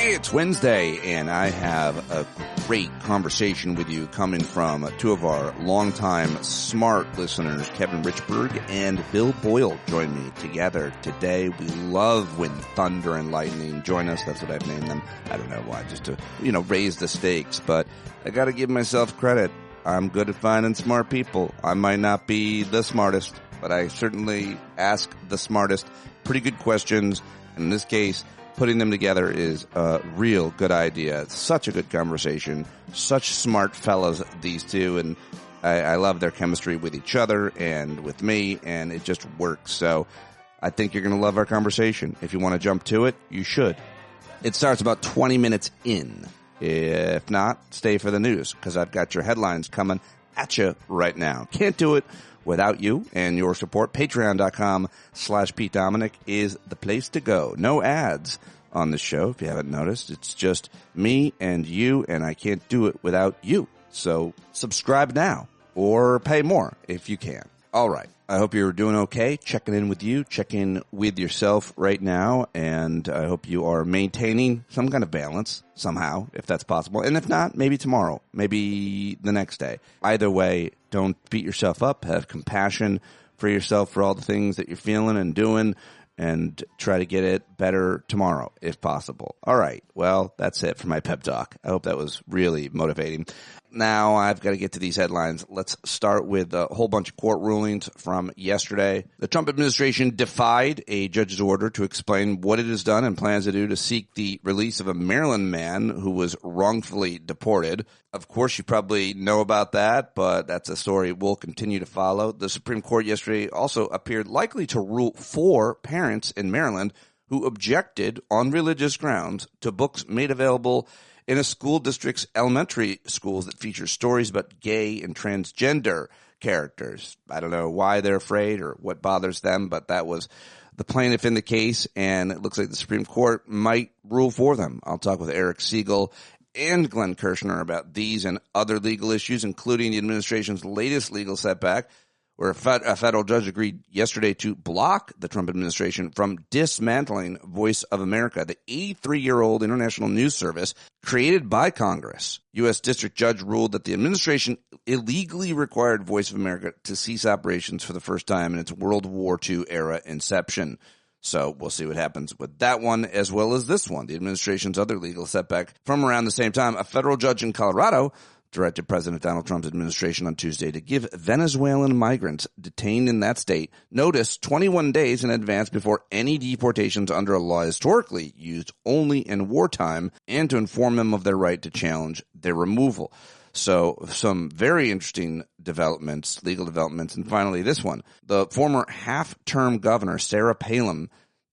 It's Wednesday, and I have a great conversation with you coming from two of our longtime smart listeners, Kevin Richberg and Bill Boyle, join me together today. We love when thunder and lightning join us. That's what I've named them. I don't know why, just to, raise the stakes. But I got to give myself credit. I'm good at finding smart people. I might not be the smartest, but I certainly ask the smartest pretty good questions. In this case, putting them together is a real good idea. It's such a good conversation. Such smart fellows, these two, and I love their chemistry with each other and with me, and it just works. So I think you're going to love our conversation. If you want to jump to it, you should. It starts about 20 minutes in. If not, stay for the news, because I've got your headlines coming at you right now. Can't do it without you and your support. Patreon.com/Pete Dominic is the place to go. No ads on the show, if you haven't noticed. It's just me and you, and I can't do it without you. So subscribe now or pay more if you can. All right. I hope you're doing okay. Checking in with you, check in with yourself right now, and I hope you are maintaining some kind of balance somehow, if that's possible. And if not, maybe tomorrow, maybe the next day. Either way, don't beat yourself up. Have compassion for yourself for all the things that you're feeling and doing, and try to get it better tomorrow, if possible. All right. Well, that's it for my pep talk. I hope that was really motivating. Now I've got to get to these headlines. Let's start with a whole bunch of court rulings from yesterday. The Trump administration defied a judge's order to explain what it has done and plans to do to seek the release of a Maryland man who was wrongfully deported. Of course, you probably know about that, but that's a story we'll continue to follow. The Supreme Court yesterday also appeared likely to rule for parents in Maryland who objected on religious grounds to books made available in a school district's elementary schools that feature stories about gay and transgender characters. I don't know why they're afraid or what bothers them, but that was the plaintiff in the case, and it looks like the Supreme Court might rule for them. I'll talk with Eric Siegel and Glenn Kirshner about these and other legal issues, including the administration's latest legal setback, where a federal judge agreed yesterday to block the Trump administration from dismantling Voice of America, the 83-year-old international news service created by Congress. U.S. District Judge ruled that the administration illegally required Voice of America to cease operations for the first time in its World War II era inception. So we'll see what happens with that one as well as this one, the administration's other legal setback. From around the same time, a federal judge in Colorado directed President Donald Trump's administration on Tuesday to give Venezuelan migrants detained in that state notice 21 days in advance before any deportations under a law historically used only in wartime, and to inform them of their right to challenge their removal. So some very interesting developments, legal developments. And finally, this one. The former half-term governor, Sarah Palin,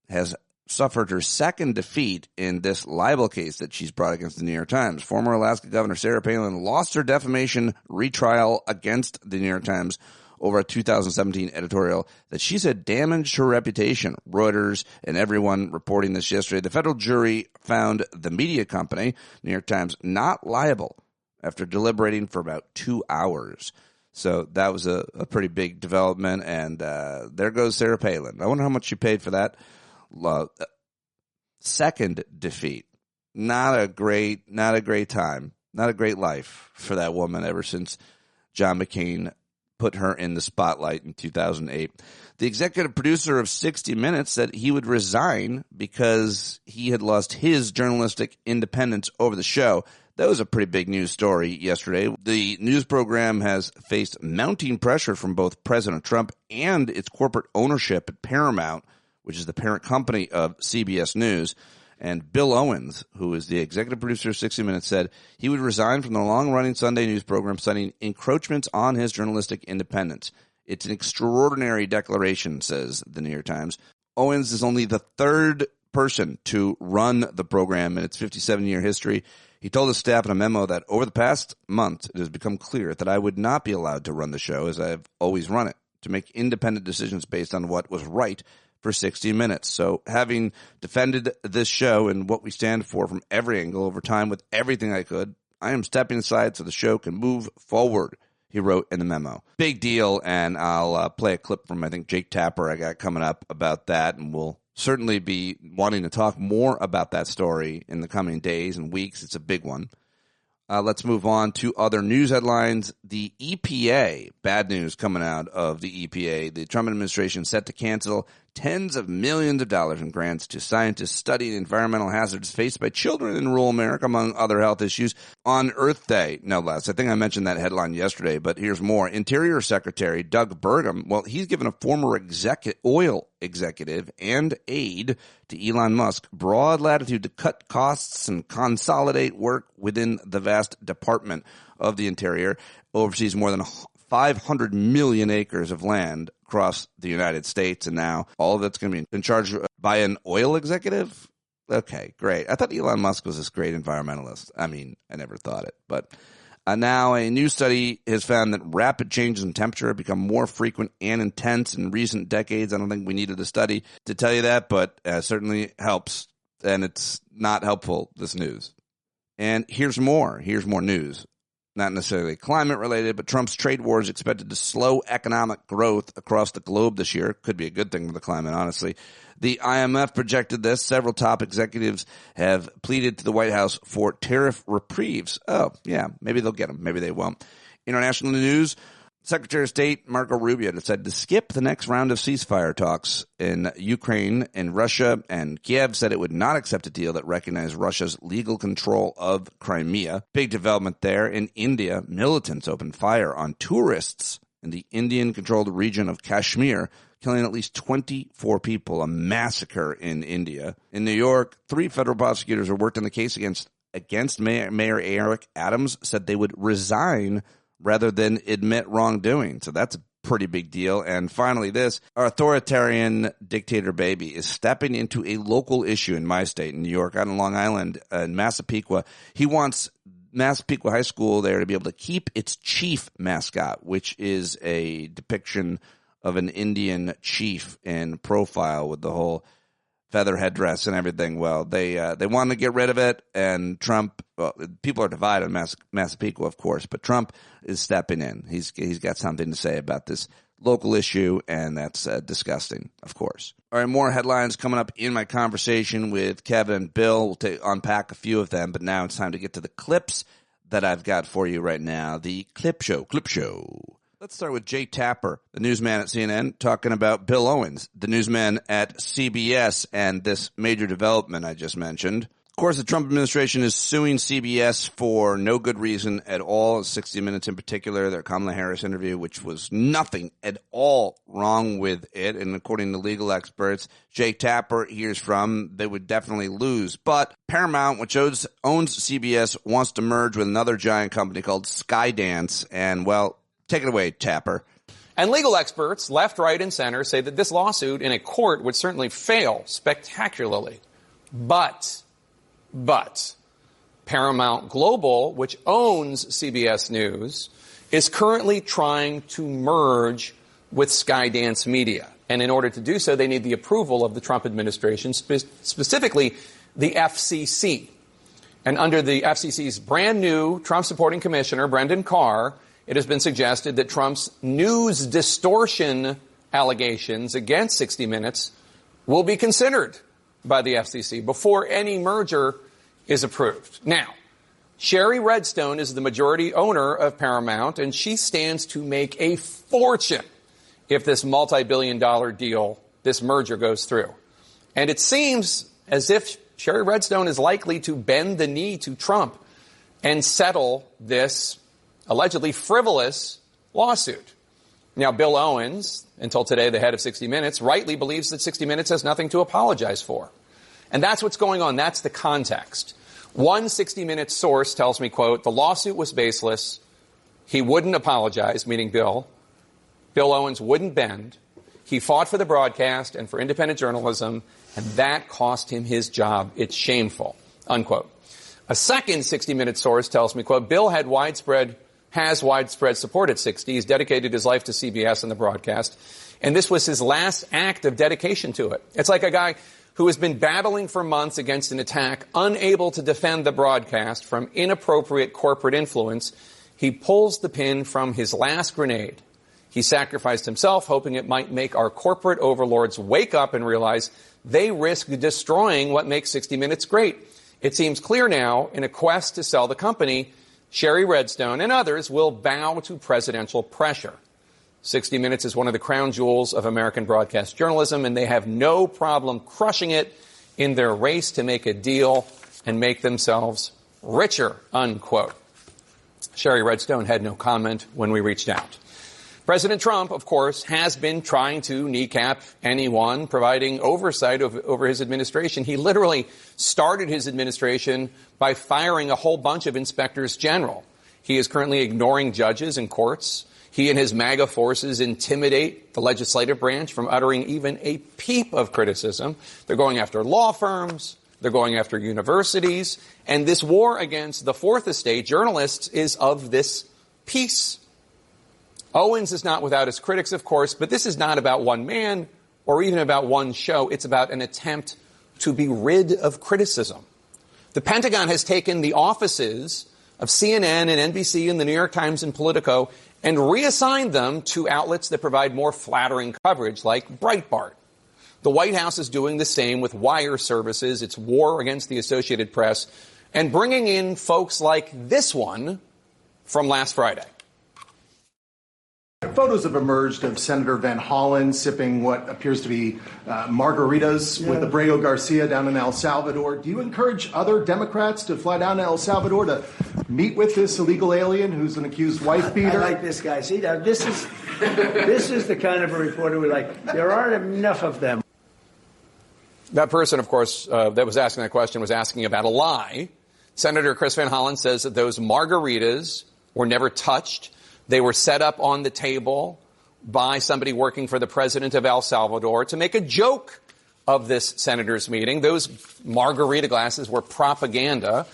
has suffered her second defeat in this libel case that she's brought against the New York Times. Former Alaska Governor Sarah Palin lost her defamation retrial against the New York Times over a 2017 editorial that she said damaged her reputation. Reuters and everyone reporting this yesterday. The federal jury found the media company, New York Times, not liable after deliberating for about 2 hours. So that was a pretty big development, and there goes Sarah Palin. I wonder how much she paid for that. Second defeat. Not a great time. Not a great life for that woman ever since John McCain put her in the spotlight in 2008. The executive producer of 60 Minutes said he would resign because he had lost his journalistic independence over the show. That was a pretty big news story yesterday. The news program has faced mounting pressure from both President Trump and its corporate ownership at Paramount, which is the parent company of CBS News. And Bill Owens, who is the executive producer of 60 Minutes, said he would resign from the long-running Sunday news program, citing encroachments on his journalistic independence. It's an extraordinary declaration, says the New York Times. Owens is only the third person to run the program in its 57-year history. He told his staff in a memo that over the past month, it has become clear that I would not be allowed to run the show as I have always run it, to make independent decisions based on what was right for 60 Minutes. So having defended this show and what we stand for from every angle over time with everything I could, I am stepping aside so the show can move forward, he wrote in the memo. Big deal, and I'll play a clip from, I think, Jake Tapper I got coming up about that, and we'll certainly be wanting to talk more about that story in the coming days and weeks. It's a big one. Let's move on to other news headlines. The EPA, bad news coming out of the EPA. The Trump administration set to cancel tens of millions of dollars in grants to scientists studying environmental hazards faced by children in rural America, among other health issues, on Earth Day, no less. I think I mentioned that headline yesterday, but here's more. Interior Secretary Doug Burgum, well, he's given a former oil executive and aide to Elon Musk broad latitude to cut costs and consolidate work within the vast Department of the Interior. Oversees more than 500 million acres of land across the United States, and now all of that's going to be in charge by an oil executive? Okay, great. I thought Elon Musk was this great environmentalist. I mean, I never thought it. But now a new study has found that rapid changes in temperature have become more frequent and intense in recent decades. I don't think we needed a study to tell you that, but certainly helps. And it's not helpful, this news. And here's more. Here's more news. Not necessarily climate related, but Trump's trade war is expected to slow economic growth across the globe this year. Could be a good thing for the climate, honestly. The IMF projected this. Several top executives have pleaded to the White House for tariff reprieves. Oh, yeah, maybe they'll get them. Maybe they won't. International news. Secretary of State Marco Rubio decided to skip the next round of ceasefire talks in Ukraine and Russia, and Kiev said it would not accept a deal that recognized Russia's legal control of Crimea. Big development there. In India, militants opened fire on tourists in the Indian-controlled region of Kashmir, killing at least 24 people, a massacre in India. In New York, 3 federal prosecutors who worked on the case against Mayor Eric Adams said they would resign rather than admit wrongdoing. So that's a pretty big deal. And finally, this authoritarian dictator baby is stepping into a local issue in my state, in New York, out in Long Island, in Massapequa. He wants Massapequa High School there to be able to keep its chief mascot, which is a depiction of an Indian chief in profile with the whole feather headdress and everything. Well, they want to get rid of it, and Trump, well, people are divided on Massapequa, of course, but Trump is stepping in. He's got something to say about this local issue, and that's disgusting, of course. All right, more headlines coming up in my conversation with Kevin and Bill. We'll unpack a few of them, but now it's time to get to the clips that I've got for you right now. The clip show. Let's start with Jay Tapper, the newsman at CNN, talking about Bill Owens, the newsman at CBS, and this major development I just mentioned. Of course, the Trump administration is suing CBS for no good reason at all. 60 Minutes in particular, their Kamala Harris interview, which was nothing at all wrong with it. And according to legal experts, Jay Tapper hears from, they would definitely lose. But Paramount, which owns CBS, wants to merge with another giant company called Skydance. And, well, take it away, Tapper. And legal experts, left, right, and center, say that this lawsuit in a court would certainly fail spectacularly. But Paramount Global, which owns CBS News, is currently trying to merge with Skydance Media. And in order to do so, they need the approval of the Trump administration, specifically the FCC. And under the FCC's brand new Trump-supporting commissioner, Brendan Carr, it has been suggested that Trump's news distortion allegations against 60 Minutes will be considered by the FCC before any merger is approved. Now, Sherry Redstone is the majority owner of Paramount, and she stands to make a fortune if this multi-billion-dollar deal, this merger, goes through. And it seems as if Sherry Redstone is likely to bend the knee to Trump and settle this allegedly frivolous lawsuit. Now, Bill Owens, until today the head of 60 Minutes, rightly believes that 60 Minutes has nothing to apologize for. And that's what's going on. That's the context. One 60 Minutes source tells me, quote, the lawsuit was baseless. He wouldn't apologize, meaning Bill. Bill Owens wouldn't bend. He fought for the broadcast and for independent journalism, and that cost him his job. It's shameful, unquote. A second 60 Minutes source tells me, quote, Bill has widespread support at 60. He's dedicated his life to CBS and the broadcast. And this was his last act of dedication to it. It's like a guy who has been battling for months against an attack, unable to defend the broadcast from inappropriate corporate influence. He pulls the pin from his last grenade. He sacrificed himself, hoping it might make our corporate overlords wake up and realize they risk destroying what makes 60 Minutes great. It seems clear now, in a quest to sell the company, Sherry Redstone and others will bow to presidential pressure. 60 Minutes is one of the crown jewels of American broadcast journalism, and they have no problem crushing it in their race to make a deal and make themselves richer, unquote. Sherry Redstone had no comment when we reached out. President Trump, of course, has been trying to kneecap anyone providing oversight over his administration. He literally started his administration by firing a whole bunch of inspectors general. He is currently ignoring judges and courts. He and his MAGA forces intimidate the legislative branch from uttering even a peep of criticism. They're going after law firms. They're going after universities. And this war against the Fourth Estate journalists is of this piece. Owens is not without his critics, of course, but this is not about one man or even about one show. It's about an attempt to be rid of criticism. The Pentagon has taken the offices of CNN and NBC and the New York Times and Politico and reassigned them to outlets that provide more flattering coverage, like Breitbart. The White House is doing the same with wire services, its war against the Associated Press, and bringing in folks like this one from last Friday. Photos have emerged of Senator Van Hollen sipping what appears to be margaritas with Abreu Garcia down in El Salvador. Do you encourage other Democrats to fly down to El Salvador to meet with this illegal alien who's an accused wife beater? I like this guy. See, now this is the kind of a reporter we like. There aren't enough of them. That person, of course, that was asking that question was asking about a lie. Senator Chris Van Hollen says that those margaritas were never touched. They were set up on the table by somebody working for the president of El Salvador to make a joke of this senator's meeting. Those margarita glasses were propaganda,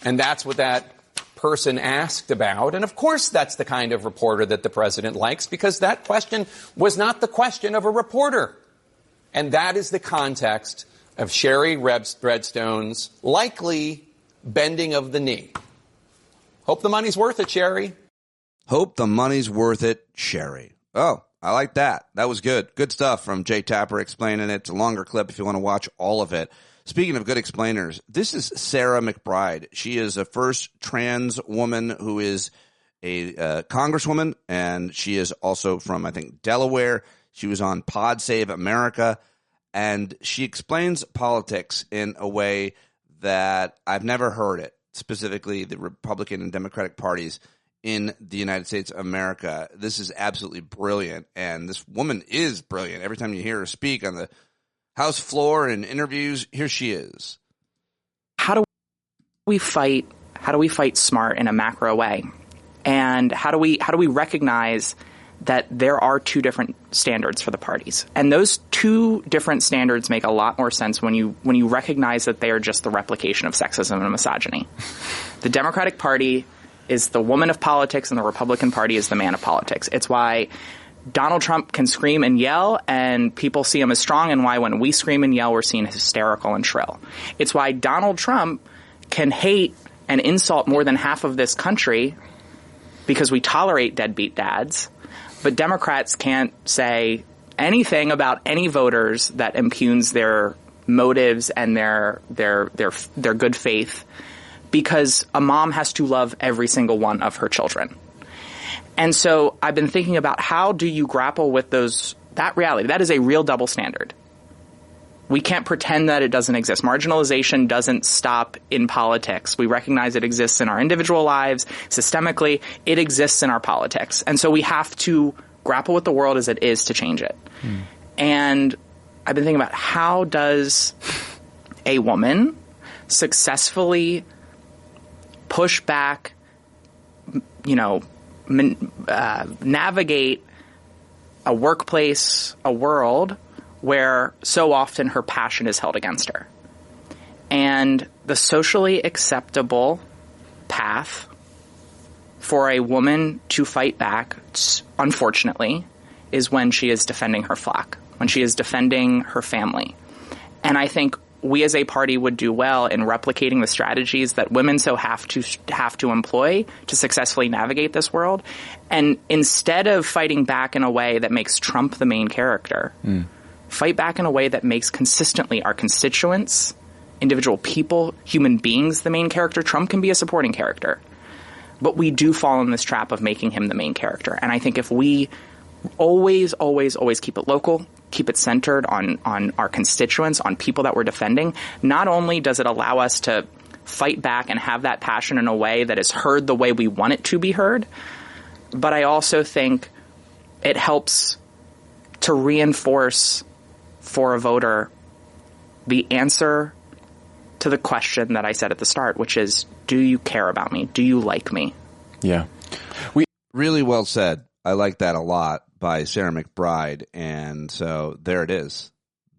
and that's what that person asked about. And, of course, that's the kind of reporter that the president likes, because that question was not the question of a reporter. And that is the context of Sherry Redstone's likely bending of the knee. Hope the money's worth it, Sherry. Hope the money's worth it, Sherry. Oh, I like that. That was good. Good stuff from Jay Tapper explaining it. It's a longer clip if you want to watch all of it. Speaking of good explainers, this is Sarah McBride. She is a first trans woman who is a congresswoman, and she is also from, I think, Delaware. She was on Pod Save America, and she explains politics in a way that I've never heard it, specifically the Republican and Democratic parties in the United States of America. This is absolutely brilliant, and this woman is brilliant. Every time you hear her speak on the House floor and interviews, here she is. How do we fight smart in a macro way? And how do we recognize that there are two different standards for the parties? And those two different standards make a lot more sense when you recognize that they are just the replication of sexism and misogyny. The Democratic Party is the woman of politics, and the Republican Party is the man of politics. It's why Donald Trump can scream and yell, and people see him as strong, and why when we scream and yell, we're seen as hysterical and shrill. It's why Donald Trump can hate and insult more than half of this country because we tolerate deadbeat dads, but Democrats can't say anything about any voters that impugns their motives and their good faith, because a mom has to love every single one of her children. And so I've been thinking about, how do you grapple with that reality? That is a real double standard. We can't pretend that it doesn't exist. Marginalization doesn't stop in politics. We recognize it exists in our individual lives, systemically. It exists in our politics. And so we have to grapple with the world as it is to change it. And I've been thinking about, how does a woman successfully push back, navigate a workplace, a world where so often her passion is held against her. And the socially acceptable path for a woman to fight back, unfortunately, is when she is defending her flock, when she is defending her family. And I think we as a party would do well in replicating the strategies that women so have to employ to successfully navigate this world. And instead of fighting back in a way that makes Trump the main character, fight back in a way that makes consistently our constituents, individual people, human beings the main character. Trump can be a supporting character, but we do fall in this trap of making him the main character. And I think if we always keep it local, keep it centered on our constituents, on people that we're defending, not only does it allow us to fight back and have that passion in a way that is heard the way we want it to be heard, but I also think it helps to reinforce for a voter the answer to the question that I said at the start, which is, do you care about me? Do you like me? Yeah. Really well said. I like that a lot by Sarah McBride. And so there it is.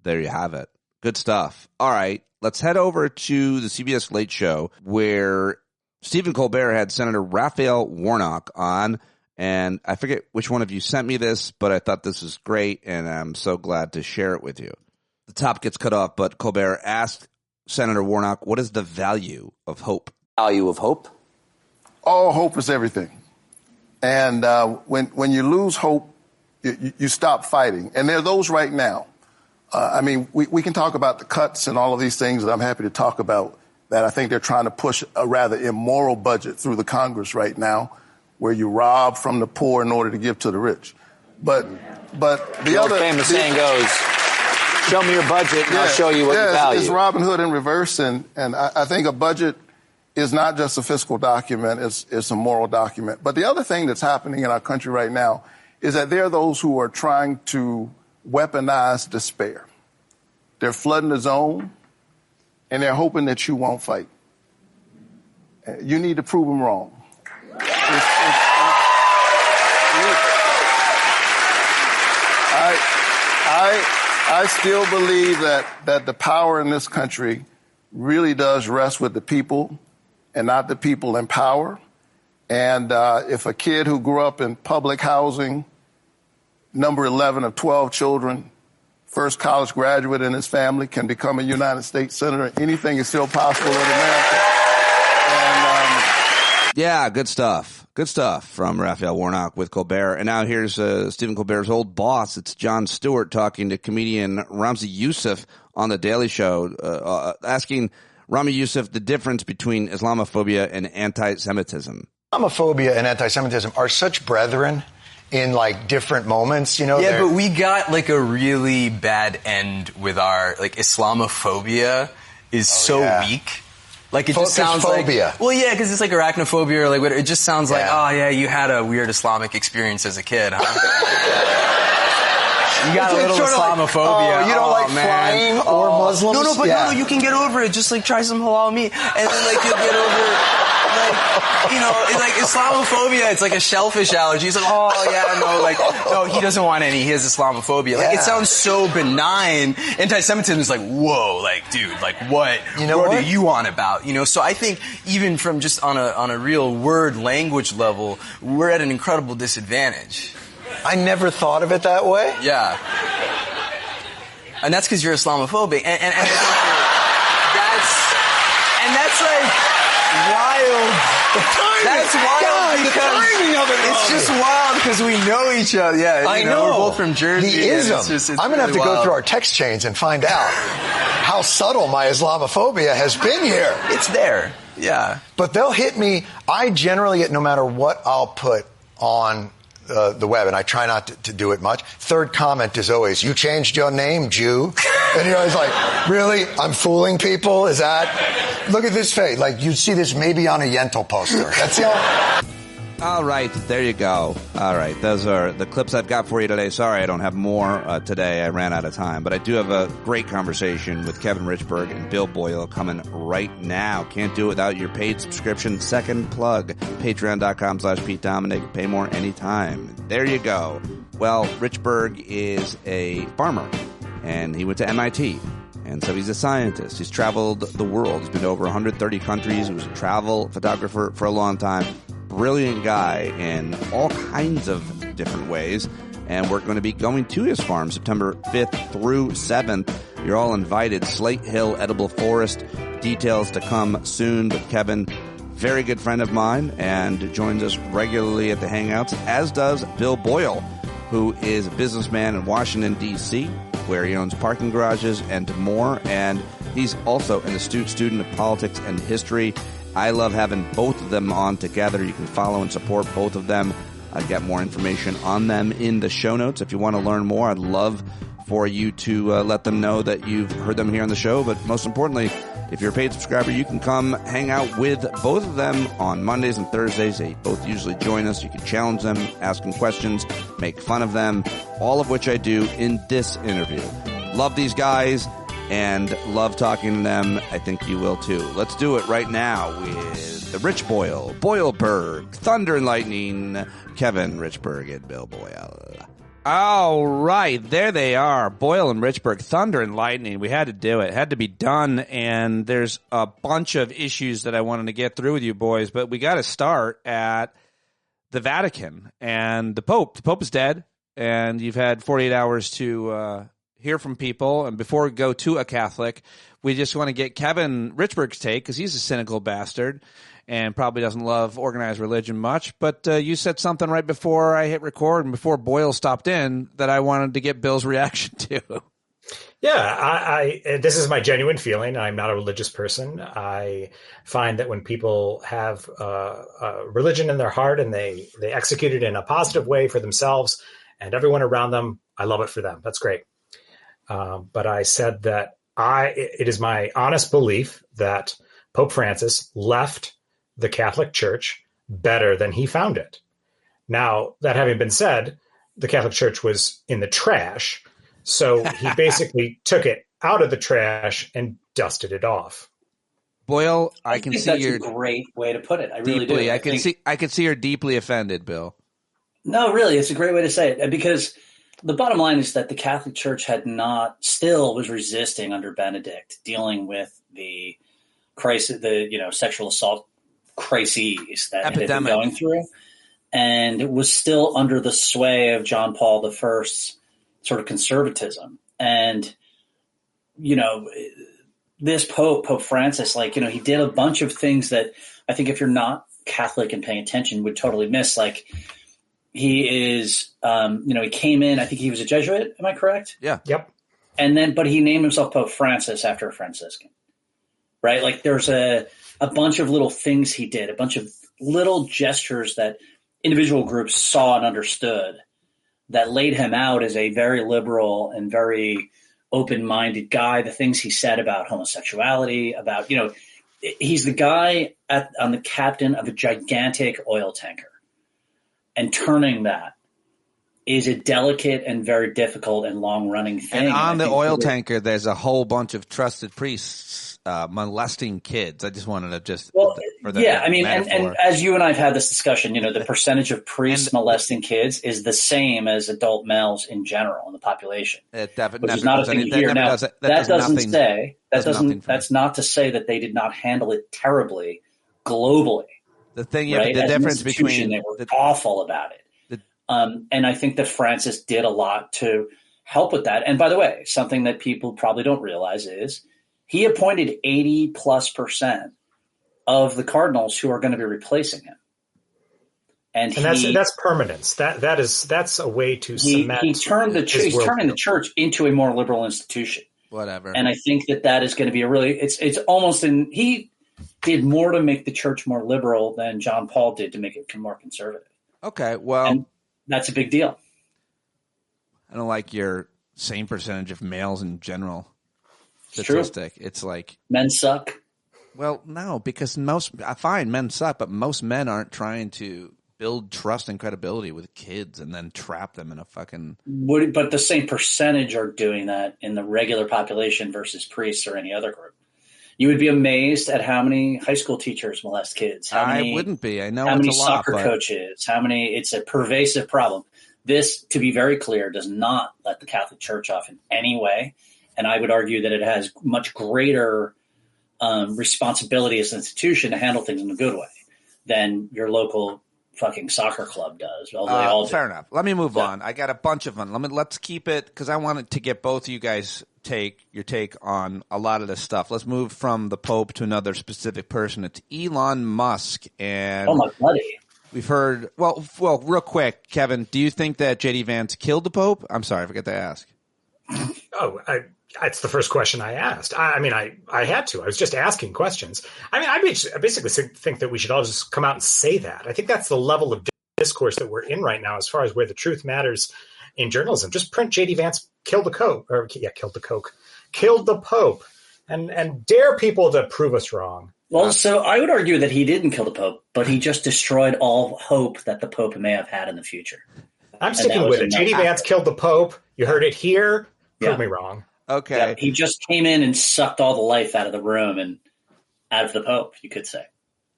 There you have it. Good stuff. All right. Let's head over to the CBS Late Show where Stephen Colbert had Senator Raphael Warnock on. And I forget which one of you sent me this, but I thought this was great, and I'm so glad to share it with you. The top gets cut off, but Colbert asked Senator Warnock, what is the value of hope? Value of hope? Oh, hope is everything. And when you lose hope, you stop fighting. And there are those right now. I mean, we can talk about the cuts and all of these things that I'm happy to talk about, that I think they're trying to push a rather immoral budget through the Congress right now, where you rob from the poor in order to give to the rich. But the other famous saying goes, show me your budget and I'll show you what you value. It's Robin Hood in reverse, and I think a budget is not just a fiscal document, it's a moral document. But the other thing that's happening in our country right now is that there are those who are trying to weaponize despair. They're flooding the zone, and they're hoping that you won't fight. You need to prove them wrong. I still believe that the power in this country really does rest with the people and not the people in power. And if a kid who grew up in public housing, number 11 of 12 children, first college graduate in his family, can become a United States Senator, anything is still possible in America. Yeah, good stuff. Good stuff from Raphael Warnock with Colbert. And now here's Stephen Colbert's old boss. It's Jon Stewart talking to comedian Ramzi Yousef on The Daily Show, asking Rami Youssef the difference between Islamophobia and anti-Semitism. Islamophobia and anti-Semitism are such brethren in like different moments, you know. Yeah, but we got like a really bad end with our like Islamophobia is weak. Like it just sounds phobia. Like, well, yeah, because it's like arachnophobia or like what, it just sounds like, oh yeah, you had a weird Islamic experience as a kid, huh? You got a little Islamophobia. Oh, you don't like flying or Muslims? No, but no, you can get over it. Just like try some halal meat, and then like you'll get over. Like, you know, it's like Islamophobia, it's like a shellfish allergy. It's like, oh, yeah, no, he doesn't want any. He has Islamophobia. Like, it sounds so benign. Anti-Semitism is like, whoa, like, dude, like, what are you on about? You know, so I think even from just on a real word language level, we're at an incredible disadvantage. I never thought of it that way. Yeah. And that's because you're Islamophobic. And that's like wild. That's wild because it's just wild because we know each other. Yeah, I know. We're both from Jersey. The ism. It's I'm gonna have to go through our text chains and find out how subtle my Islamophobia has been here. It's there. Yeah. But they'll hit me. I generally get, no matter what I'll put on the web, and I try not to do it much. Third comment is always, you changed your name, Jew. And you're always like, really? I'm fooling people? Is that? Look at this face. Like, you'd see this maybe on a Yentl poster. That's the only... All right, there you go. All right, those are the clips I've got for you today. Sorry, I don't have more today. I ran out of time. But I do have a great conversation with Kevin Richberg and Bill Boyle coming right now. Can't do it without your paid subscription. Second plug, patreon.com/Pete Dominick. Pay more anytime. There you go. Well, Richberg is a farmer, and he went to MIT. And so he's a scientist. He's traveled the world. He's been to over 130 countries. He was a travel photographer for a long time. Brilliant guy in all kinds of different ways. And we're going to be going to his farm September 5th through 7th. You're all invited. Slate Hill Edible Forest. Details to come soon. But Kevin, very good friend of mine, and joins us regularly at the Hangouts, as does Bill Boyle, who is a businessman in Washington, D.C., where he owns parking garages and more. And he's also an astute student of politics and history. I love having both of them on together. You can follow and support both of them. I'll get more information on them in the show notes. If you want to learn more, I'd love for you to let them know that you've heard them here on the show. But most importantly, if you're a paid subscriber, you can come hang out with both of them on Mondays and Thursdays. They both usually join us. You can challenge them, ask them questions, make fun of them, all of which I do in this interview. Love these guys and love talking to them. I think you will too. Let's do it right now with the Rich Boyle, BoyleBerg, Thunder and Lightning, Kevin Richberg, and Bill Boyle. All right, there they are, Boyle and Richberg, Thunder and Lightning. We had to do it. It had to be done, and there's a bunch of issues that I wanted to get through with you boys, but we got to start at the Vatican and the Pope. The Pope is dead, and you've had 48 hours to hear from people, and before we go to a Catholic, we just want to get Kevin Richberg's take, because he's a cynical bastard and probably doesn't love organized religion much. But you said something right before I hit record and before Boyle stopped in that I wanted to get Bill's reaction to. Yeah, I this is my genuine feeling. I'm not a religious person. I find that when people have religion in their heart and they execute it in a positive way for themselves and everyone around them, I love it for them. That's great. But I said that it is my honest belief that Pope Francis left the Catholic Church better than he found it. Now, that having been said, the Catholic Church was in the trash, so he basically took it out of the trash and dusted it off. Boyle, I can see that's you're a great way to put it. I really deeply, do. I can see you're deeply offended, Bill. No, really, it's a great way to say it, because the bottom line is that the Catholic Church still was resisting under Benedict, dealing with the crisis, sexual assault crises that had been going through, and it was still under the sway of John Paul I's sort of conservatism. And this Pope Francis, he did a bunch of things that I think if you're not Catholic and paying attention would totally miss. Like, he is, he came in, I think he was a Jesuit. Am I correct? Yeah. Yep. But he named himself Pope Francis after a Franciscan, right? Like, there's a bunch of little things he did, a bunch of little gestures that individual groups saw and understood that laid him out as a very liberal and very open-minded guy. The things he said about homosexuality, about, he's the guy on the captain of a gigantic oil tanker. And turning that is a delicate and very difficult and long-running thing. And on the oil tanker, there's a whole bunch of trusted priests molesting kids. I just wanted to and as you and I have had this discussion, the percentage of priests molesting kids is the same as adult males in general in the population. Which is not a thing you hear. Now, that's not to say that they did not handle it terribly globally. The thing, right? the As difference between they were awful about it, and I think that Francis did a lot to help with that. And by the way, something that people probably don't realize is he appointed 80+% of the cardinals who are going to be replacing him, and that's permanence. That's a way to cement. He's turning the church into a more liberal institution. Whatever. And I think that is going to be it's almost he did more to make the church more liberal than John Paul did to make it more conservative. Okay, well, and that's a big deal. I don't like your same percentage of males in general statistic. It's like men suck. Well, no, because I find men suck, but most men aren't trying to build trust and credibility with kids and then trap them in a fucking. But the same percentage are doing that in the regular population versus priests or any other group. You would be amazed at how many high school teachers molest kids. I wouldn't be. I know how it's many a lot, soccer coaches. It's a pervasive problem. This, to be very clear, does not let the Catholic Church off in any way, and I would argue that it has much greater responsibility as an institution to handle things in a good way than your local fucking soccer club does. Although they all do. Fair enough. Let me move on. I got a bunch of them. Let's keep it because I wanted to get both of you guys your take on a lot of this stuff. Let's move from the Pope to another specific person. It's Elon Musk. And oh, my buddy. We've heard, well, real quick, Kevin, do you think that J.D. Vance killed the Pope? I'm sorry, I forgot to ask. That's the first question I asked. I had to. I was just asking questions. I basically think that we should all just come out and say that. I think that's the level of discourse that we're in right now as far as where the truth matters in journalism. Just print J.D. Vance killed the Pope, and dare people to prove us wrong. Well, so I would argue that he didn't kill the Pope, but he just destroyed all hope that the Pope may have had in the future. I'm sticking with it. J.D. Vance killed the Pope. You heard it here. Prove me wrong. Okay. Yeah, he just came in and sucked all the life out of the room and out of the Pope, you could say.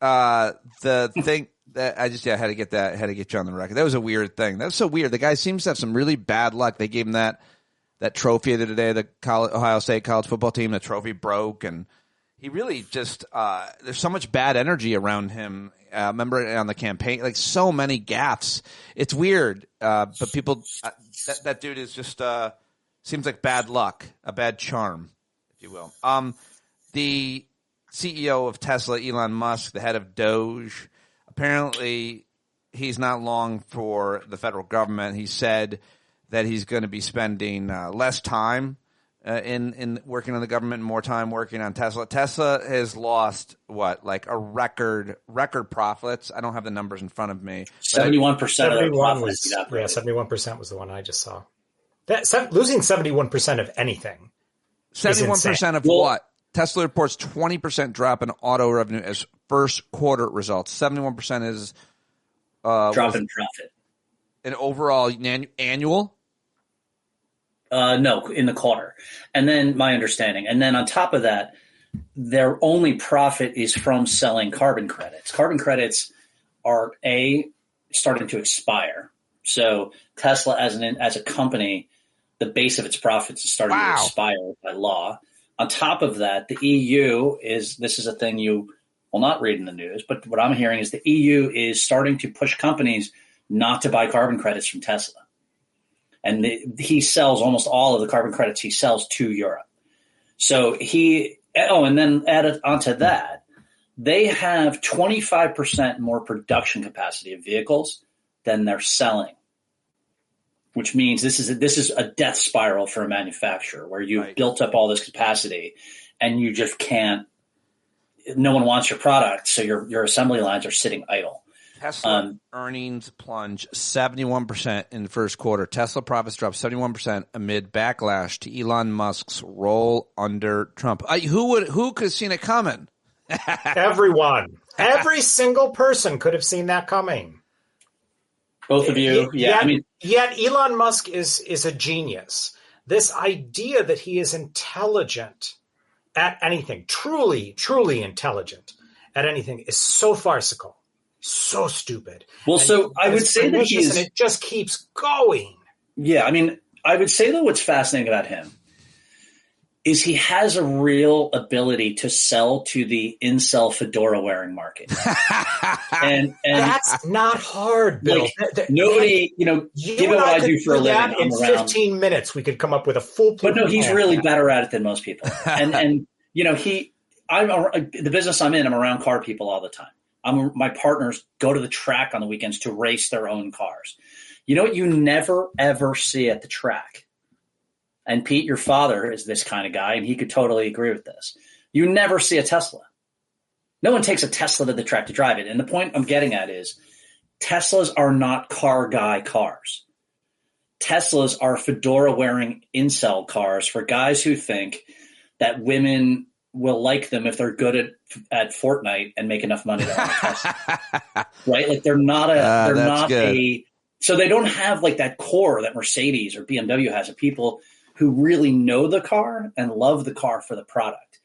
The thing that I just had to get you on the record. That was a weird thing. That was so weird. The guy seems to have some really bad luck. They gave him that trophy the other day, the Ohio State college football team. The trophy broke, and he really just there's so much bad energy around him. Remember on the campaign, like so many gaffes. It's weird, but people that dude is just seems like bad luck, a bad charm, if you will. The CEO of Tesla, Elon Musk, the head of Doge, apparently he's not long for the federal government. He said that he's going to be spending less time in working on the government and more time working on Tesla. Tesla has lost a record profits. I don't have the numbers in front of me. 71% of their profits. 71% was the one I just saw. Losing 71% of anything. 71% of what? Tesla reports 20% drop in auto revenue as first quarter results. 71% is drop in profit. An overall annual? No, in the quarter. And then my understanding. And then on top of that, their only profit is from selling carbon credits. Carbon credits are starting to expire. So Tesla as a company, the base of its profits is starting to expire by law. On top of that, the EU this is a thing you will not read in the news, but what I'm hearing is the EU is starting to push companies not to buy carbon credits from Tesla. And he sells almost all of the carbon credits he sells to Europe. So and then added onto that, they have 25% more production capacity of vehicles than they're selling, which means this is a death spiral for a manufacturer where you've built up all this capacity and you just can't. No one wants your product, so your assembly lines are sitting idle. Tesla earnings plunge 71% in the first quarter. Tesla profits drop 71% amid backlash to Elon Musk's role under Trump. Who could have seen it coming? Everyone. Every single person could have seen that coming. Both of you. Yet Elon Musk is a genius. This idea that he is intelligent at anything, truly, truly intelligent at anything, is so farcical. So stupid. Well, so I would say that and it just keeps going. Yeah, I would say that what's fascinating about him is he has a real ability to sell to the incel fedora wearing market. and that's not hard, Bill. Nobody, given what I do for a living, in 15 minutes we could come up with a full. But no, he's really better at it than most people. And the business I'm in, I'm around car people all the time. My partners go to the track on the weekends to race their own cars. You know what you never, ever see at the track? And Pete, your father is this kind of guy, and he could totally agree with this. You never see a Tesla. No one takes a Tesla to the track to drive it. And the point I'm getting at is Teslas are not car guy cars. Teslas are fedora-wearing incel cars for guys who think that women will like them if they're good at Fortnite and make enough money to own a Tesla. Right? Like they're not so they don't have like that core that Mercedes or BMW has of people who really know the car and love the car for the product.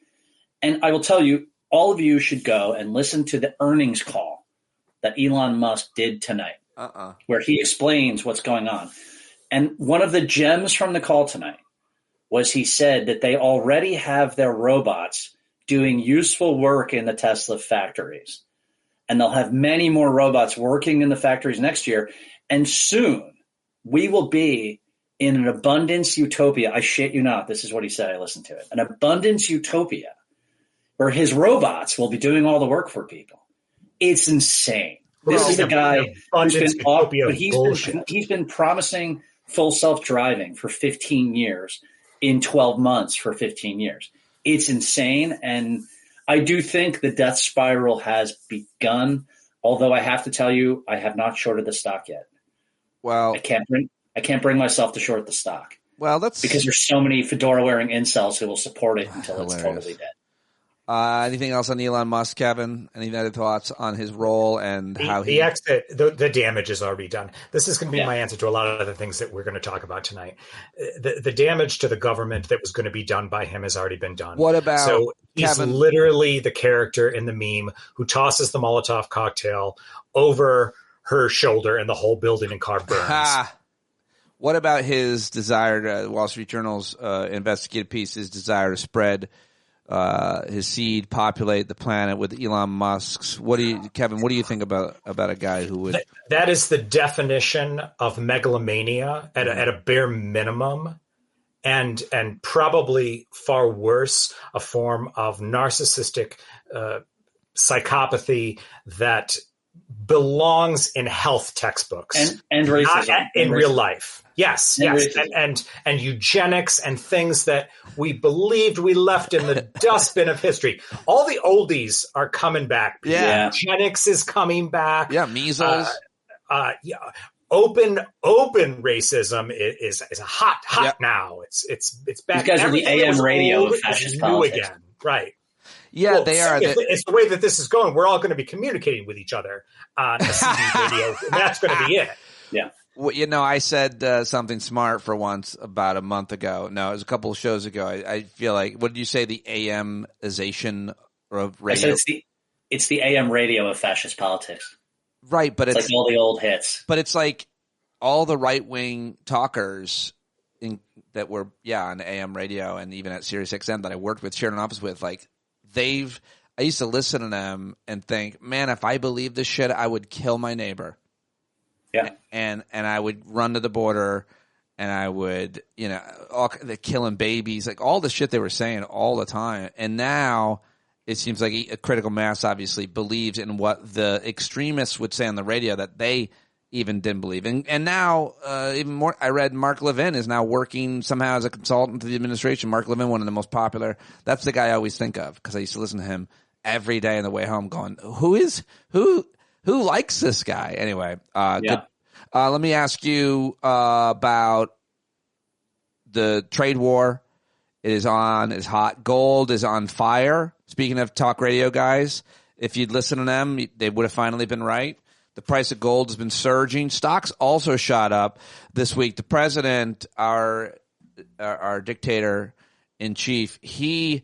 And I will tell you, all of you should go and listen to the earnings call that Elon Musk did tonight, where he explains what's going on. And one of the gems from the call tonight was he said that they already have their robots doing useful work in the Tesla factories. And they'll have many more robots working in the factories next year. And soon we will be in an abundance utopia. I shit you not. This is what he said. I listened to it. An abundance utopia where his robots will be doing all the work for people. It's insane. This is the guy who's been promising full self-driving for 15 years. in 12 months for 15 years. It's insane. And I do think the death spiral has begun, although I have to tell you, I have not shorted the stock yet. Well, I can't bring myself to short the stock. Well, that's because there's so many fedora-wearing incels who will support it until it's totally dead. Anything else on Elon Musk, Kevin? Any other thoughts on his role and how the exit? The damage is already done. This is going to be my answer to a lot of other things that we're going to talk about tonight. The damage to the government that was going to be done by him has already been done. What about so he's Kevin? Literally the character in the meme who tosses the Molotov cocktail over her shoulder and the whole building and car burns. What about his desire to, Wall Street Journal's investigative piece, his desire to spread his seed, populate the planet with Elon Musk's? Kevin, what do you think about a guy who would? That is the definition of megalomania at a bare minimum, and probably far worse, a form of narcissistic psychopathy that belongs in health textbooks and racism not in real life. Yes, and yes, and eugenics and things that we believed we left in the dustbin of history. All the oldies are coming back. Yeah, eugenics is coming back. Yeah, measles. Open racism is a hot now. It's back. These guys are the AM radio of fascist politics. Again, right? Yeah, well, they are. It's the way that this is going. We're all going to be communicating with each other on a CD radio, and that's going to be it. Yeah. Well, I said something smart for once about a month ago. No, it was a couple of shows ago. I feel like, what did you say? The AMization of radio? I said it's the AM radio of fascist politics. Right, but it's like all the old hits. But it's like all the right-wing talkers that were, on AM radio and even at Sirius XM that I worked with, shared an office with, like, I used to listen to them and think, man, if I believed this shit, I would kill my neighbor. Yeah. And I would run to the border and I would, the killing babies, like all the shit they were saying all the time. And now it seems like a critical mass obviously believes in what the extremists would say on the radio that they even didn't believe. And now, even more, I read Mark Levin is now working somehow as a consultant to the administration. Mark Levin, one of the most popular. That's the guy I always think of because I used to listen to him every day on the way home going, who likes this guy? Anyway, good. Let me ask you about the trade war. It is on, is hot. Gold is on fire. Speaking of talk radio guys, if you'd listen to them, they would have finally been right. The price of gold has been surging. Stocks also shot up this week. The president, our dictator in chief, he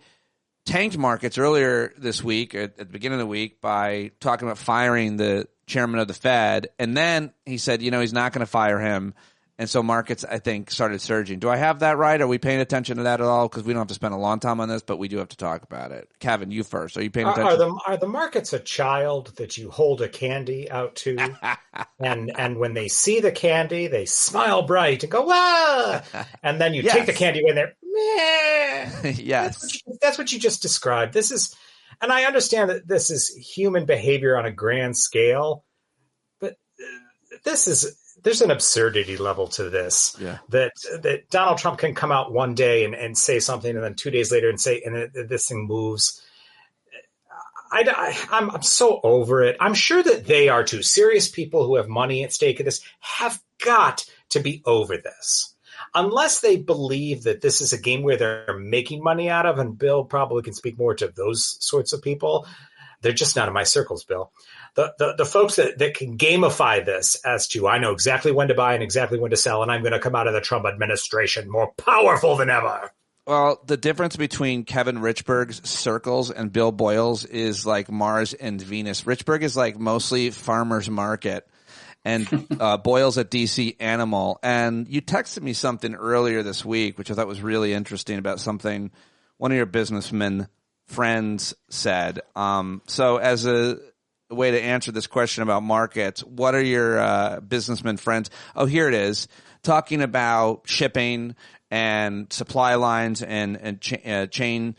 tanked markets earlier this week, at the beginning of the week, by talking about firing the chairman of the Fed. And then he said, he's not going to fire him. And so markets, I think, started surging. Do I have that right? Are we paying attention to that at all? Because we don't have to spend a long time on this, but we do have to talk about it. Kevin, you first. Are you paying attention? Are the markets a child that you hold a candy out to, and when they see the candy, they smile bright and go, "Wow!" And then you take the candy away and they're, meh. Yes. That's what you just described. This is, and I understand that this is human behavior on a grand scale, but there's an absurdity level to this. Yeah. That Donald Trump can come out one day and say something, and then 2 days later this thing moves. I'm so over it. I'm sure that they are too. Serious people who have money at stake in this have got to be over this. Unless they believe that this is a game where they're making money out of, and Bill probably can speak more to those sorts of people. They're just not in my circles, Bill. The folks that can gamify this as to, I know exactly when to buy and exactly when to sell, and I'm going to come out of the Trump administration more powerful than ever. Well, the difference between Kevin Richberg's circles and Bill Boyle's is like Mars and Venus. Richberg is like mostly farmer's market, and Boyle's a DC animal. And you texted me something earlier this week, which I thought was really interesting, about something one of your businessmen friends said. So as a way to answer this question about markets, what are your businessmen friends? Oh, here it is. Talking about shipping and supply lines and chain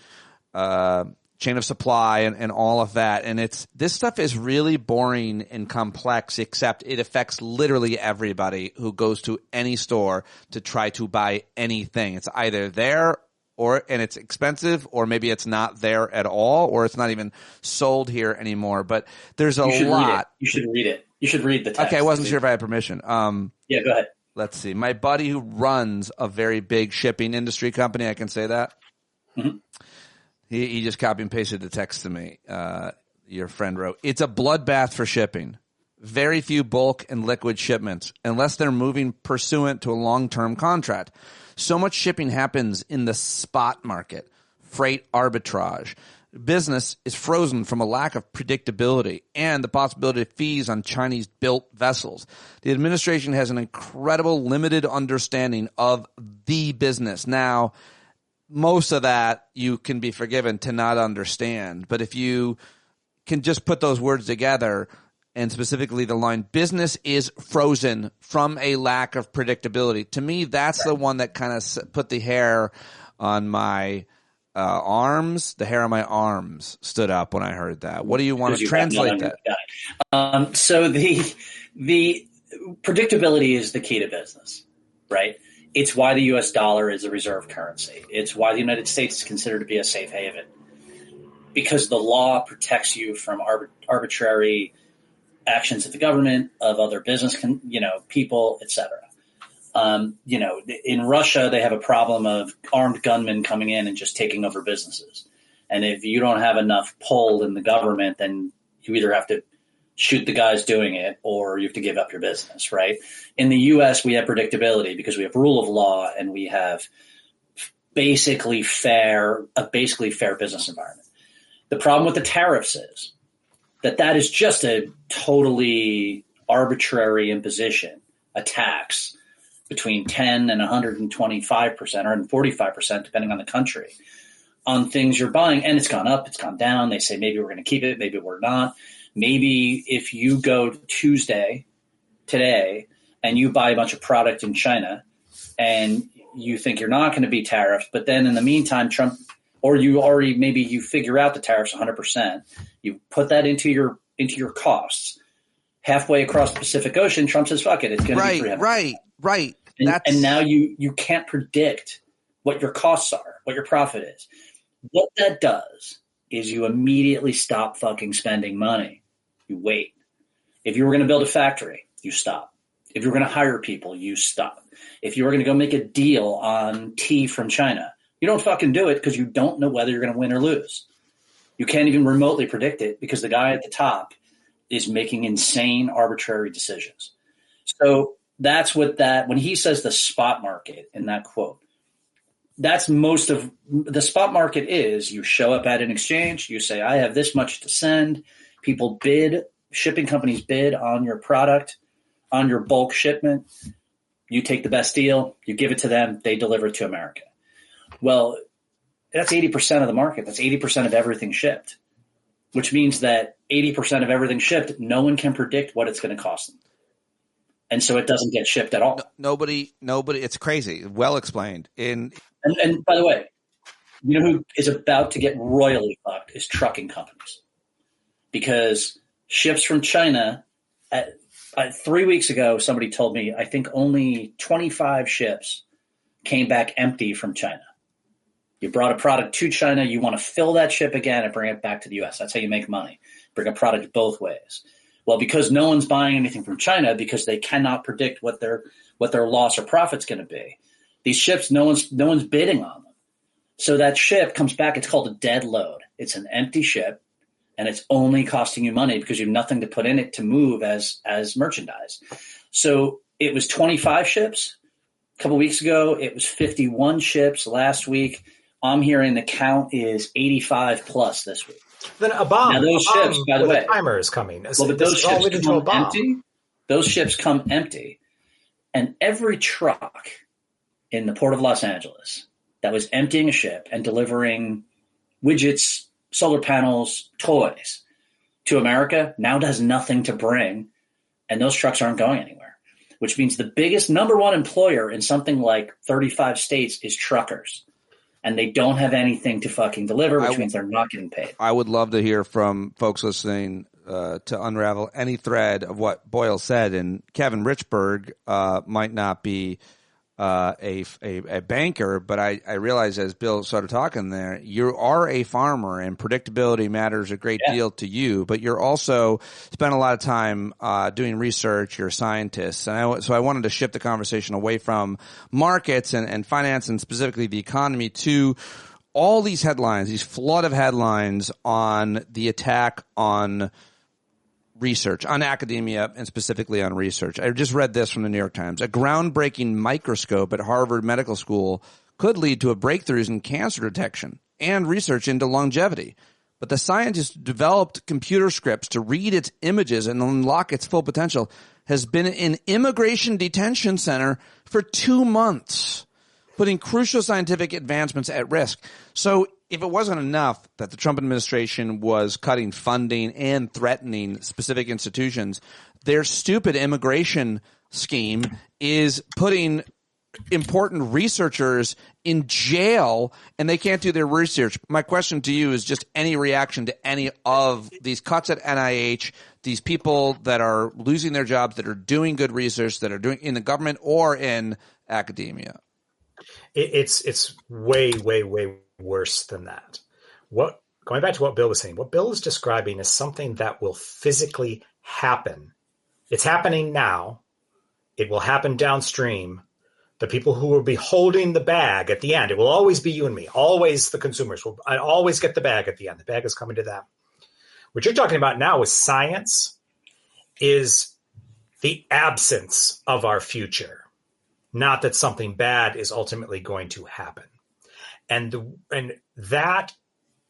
chain of supply and all of that. And this stuff is really boring and complex, except it affects literally everybody who goes to any store to try to buy anything. It's either there and it's expensive, or maybe it's not there at all, or it's not even sold here anymore. But there's a lot. You should read it. You should read the text. Okay, I wasn't sure if I had permission. Yeah, go ahead. Let's see. My buddy who runs a very big shipping industry company, I can say that. Mm-hmm. He just copy and pasted the text to me. Your friend wrote, "It's a bloodbath for shipping. Very few bulk and liquid shipments, unless they're moving pursuant to a long-term contract. So much shipping happens in the spot market, freight arbitrage. Business is frozen from a lack of predictability and the possibility of fees on Chinese-built vessels. The administration has an incredible limited understanding of the business." Now, most of that you can be forgiven to not understand. But if you can just put those words together, and specifically the line, "business is frozen from a lack of predictability," to me, that's the one that kind of put the hair on my arms. The hair on my arms stood up when I heard that. What do you want to translate that? So the predictability is the key to business, right? It's why the U.S. dollar is a reserve currency. It's why the United States is considered to be a safe haven, because the law protects you from arbitrary actions of the government, of other business, people, etc. In Russia, they have a problem of armed gunmen coming in and just taking over businesses. And if you don't have enough pull in the government, then you either have to shoot the guys doing it or you have to give up your business, right? In the U.S., we have predictability because we have rule of law and we have basically fair business environment. The problem with the tariffs is that is just a totally arbitrary imposition, a tax between 10 and 125% or 145%, depending on the country, on things you're buying. And it's gone up, it's gone down. They say maybe we're going to keep it, maybe we're not. Maybe if you go Tuesday, today, and you buy a bunch of product in China and you think you're not going to be tariffed, but then in the meantime, Trump, or maybe you figure out the tariffs 100%, you put that into your costs. Halfway across the Pacific Ocean, Trump says, fuck it, it's going to be 300%. Right. And now you can't predict what your costs are, what your profit is. What that does is you immediately stop fucking spending money. You wait. If you were going to build a factory, you stop. If you were going to hire people, you stop. If you were going to go make a deal on tea from China, you don't fucking do it because you don't know whether you're going to win or lose. You can't even remotely predict it because the guy at the top is making insane arbitrary decisions. So that's when he says the spot market in that quote, that's most of the spot market is you show up at an exchange, you say, I have this much to send. People bid, shipping companies bid on your product, on your bulk shipment. You take the best deal, you give it to them, they deliver it to America. Well, that's 80% of the market. That's 80% of everything shipped, which means that 80% of everything shipped, no one can predict what it's going to cost them. And so it doesn't get shipped at all. Nobody, it's crazy. Well explained. And by the way, you know who is about to get royally fucked is trucking companies. Because ships from China, 3 weeks ago, somebody told me, I think only 25 ships came back empty from China. You brought a product to China, you want to fill that ship again and bring it back to the U.S. That's how you make money. Bring a product both ways. Well, because no one's buying anything from China because they cannot predict what their loss or profit's going to be. These ships, no one's bidding on them. So that ship comes back. It's called a dead load. It's an empty ship, and it's only costing you money because you have nothing to put in it to move as merchandise. So it was 25 ships a couple weeks ago. It was 51 ships last week. I'm hearing the count is 85 plus this week. Then a bomb. Now those ships, by the way, a timer is coming. Well, but those ships come empty. Those ships come empty, and every truck in the port of Los Angeles that was emptying a ship and delivering widgets, solar panels, toys to America now has nothing to bring, and those trucks aren't going anywhere. Which means the biggest number one employer in something like 35 states is truckers. and they don't have anything to fucking deliver, which means they're not getting paid. I would love to hear from folks listening to unravel any thread of what Boyle said. And Kevin Richberg might not be a banker, but I realize as Bill started talking there, you are a farmer and predictability matters a great deal to you, but you're also spent a lot of time doing research. You're a scientist. And so I wanted to shift the conversation away from markets and finance and specifically the economy to all these headlines, these flood of headlines on the attack on research, on academia, and specifically on research. I just read this from the New York Times. A groundbreaking microscope at Harvard Medical School could lead to breakthroughs in cancer detection and research into longevity. But the scientists who developed computer scripts to read its images and unlock its full potential has been in immigration detention center for 2 months, putting crucial scientific advancements at risk. So if it wasn't enough that the Trump administration was cutting funding and threatening specific institutions, their stupid immigration scheme is putting important researchers in jail and they can't do their research. My question to you is just any reaction to any of these cuts at NIH, these people that are losing their jobs, that are doing good research, that are doing in the government or in academia. It's way, way, way worse than that. Going back to what Bill was saying, what Bill is describing is something that will physically happen. It's happening now. It will happen downstream. The people who will be holding the bag at the end, it will always be you and me. Always the consumers will always get the bag at the end. The bag is coming to them. What you're talking about now with science is the absence of our future. Not that something bad is ultimately going to happen. And that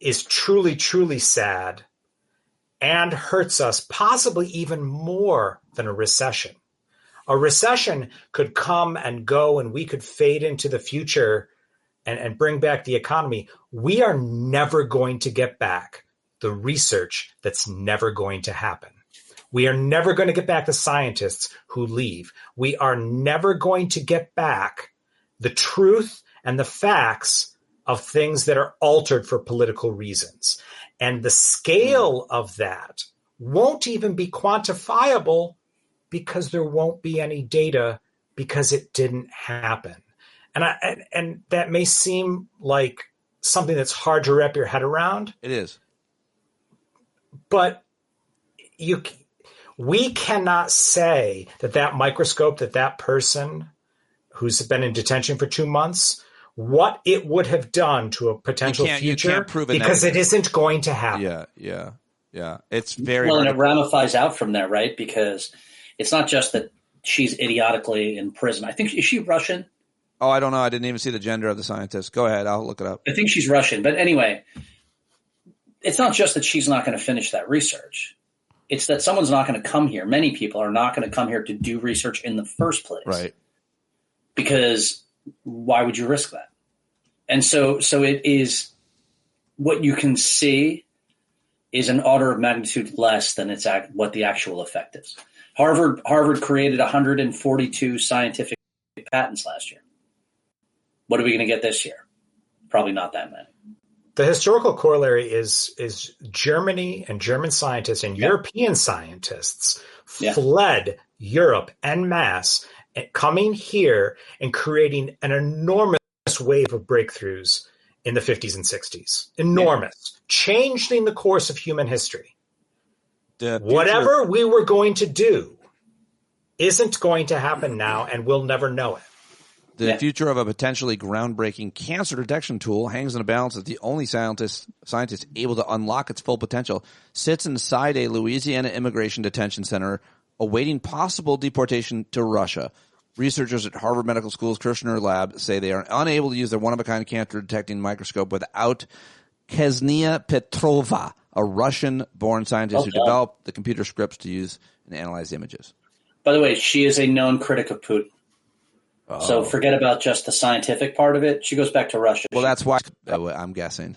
is truly, truly sad and hurts us possibly even more than a recession. A recession could come and go and we could fade into the future and bring back the economy. We are never going to get back the research that's never going to happen. We are never going to get back the scientists who leave. We are never going to get back the truth and the facts of things that are altered for political reasons. And the scale of that won't even be quantifiable because there won't be any data because it didn't happen. And that may seem like something that's hard to wrap your head around. It is. But we cannot say that microscope, that person who's been in detention for 2 months, what it would have done to a potential future, you can't prove it because it isn't going to happen. Yeah. It's very well, and it ramifies out from there, right? Because it's not just that she's idiotically in prison. I think, is she Russian? Oh, I don't know. I didn't even see the gender of the scientist. Go ahead. I'll look it up. I think she's Russian. But anyway, it's not just that she's not going to finish that research. It's that someone's not going to come here. Many people are not going to come here to do research in the first place. Right. Because why would you risk that? And so it is what you can see is an order of magnitude less than what the actual effect is. Harvard created 142 scientific patents last year. What are we going to get this year? Probably not that many. The historical corollary is Germany and German scientists and European scientists fled Europe en masse, coming here and creating an enormous wave of breakthroughs in the 50s and 60s. Enormous. Changing the course of human history. Whatever we were going to do isn't going to happen now, and we'll never know it. The future of a potentially groundbreaking cancer detection tool hangs in a balance that the only scientist able to unlock its full potential sits inside a Louisiana immigration detention center awaiting possible deportation to Russia. Researchers at Harvard Medical School's Kirshner lab say they are unable to use their one-of-a-kind cancer detecting microscope without Ksenia Petrova, a Russian-born scientist who developed the computer scripts to use and analyze images. By the way, she is a known critic of Putin. Oh. So forget about just the scientific part of it. She goes back to Russia. Well, that's why I'm guessing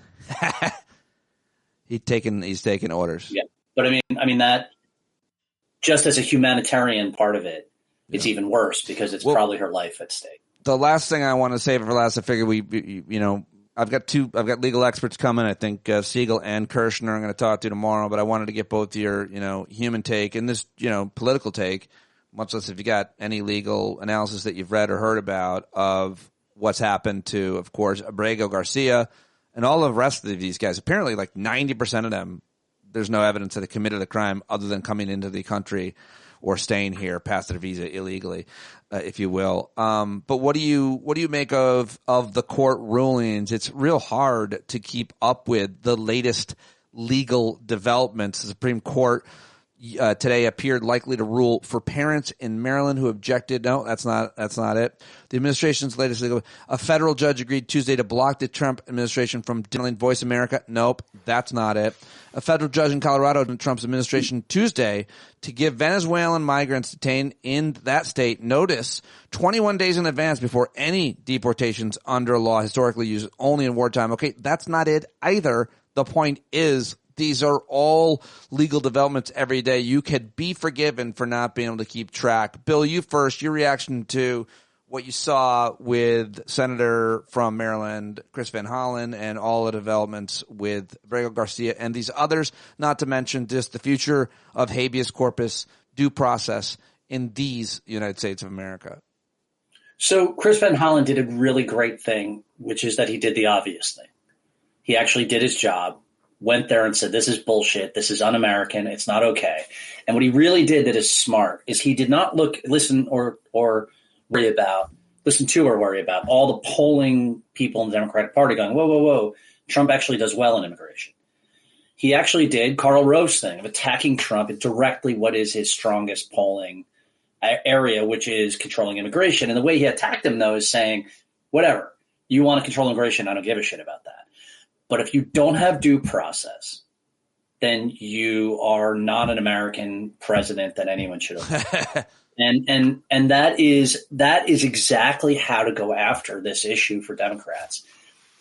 he's taking orders. Yeah, but I mean that just as a humanitarian part of it, it's even worse because it's probably her life at stake. The last thing I want to say for last, I figure I've got legal experts coming. I think Siegel and Kirshner I'm going to talk to tomorrow, but I wanted to get both your, human take and this, political take, much less if you got any legal analysis that you've read or heard about of what's happened to, of course, Abrego Garcia and all of the rest of these guys. Apparently, like 90% of them, there's no evidence that they committed a crime other than coming into the country or staying here past their visa illegally, if you will. But what do you make of the court rulings? It's real hard to keep up with the latest legal developments. The Supreme Court today appeared likely to rule for parents in Maryland who objected. No, that's not it. The administration's latest legal. A federal judge agreed Tuesday to block the Trump administration from dealing Voice America. Nope, that's not it. A federal judge in Colorado in Trump's administration Tuesday to give Venezuelan migrants detained in that state notice 21 days in advance before any deportations under a law historically used only in wartime. Okay, that's not it either. The point is, these are all legal developments every day. You could be forgiven for not being able to keep track. Bill, you first, your reaction to what you saw with Senator from Maryland, Chris Van Hollen, and all the developments with Abrego Garcia and these others, not to mention just the future of habeas corpus due process in these United States of America. So Chris Van Hollen did a really great thing, which is that he did the obvious thing. He actually did his job, went there and said, this is bullshit. This is un-American. It's not okay. And what he really did that is smart is he did not listen to or worry about all the polling people in the Democratic Party going, whoa, Trump actually does well in immigration. He actually did Karl Rove's thing of attacking Trump at directly what is his strongest polling area, which is controlling immigration. And the way he attacked him, though, is saying, whatever, you want to control immigration, I don't give a shit about that. But if you don't have due process, then you are not an American president that anyone should have. And that is exactly how to go after this issue for Democrats.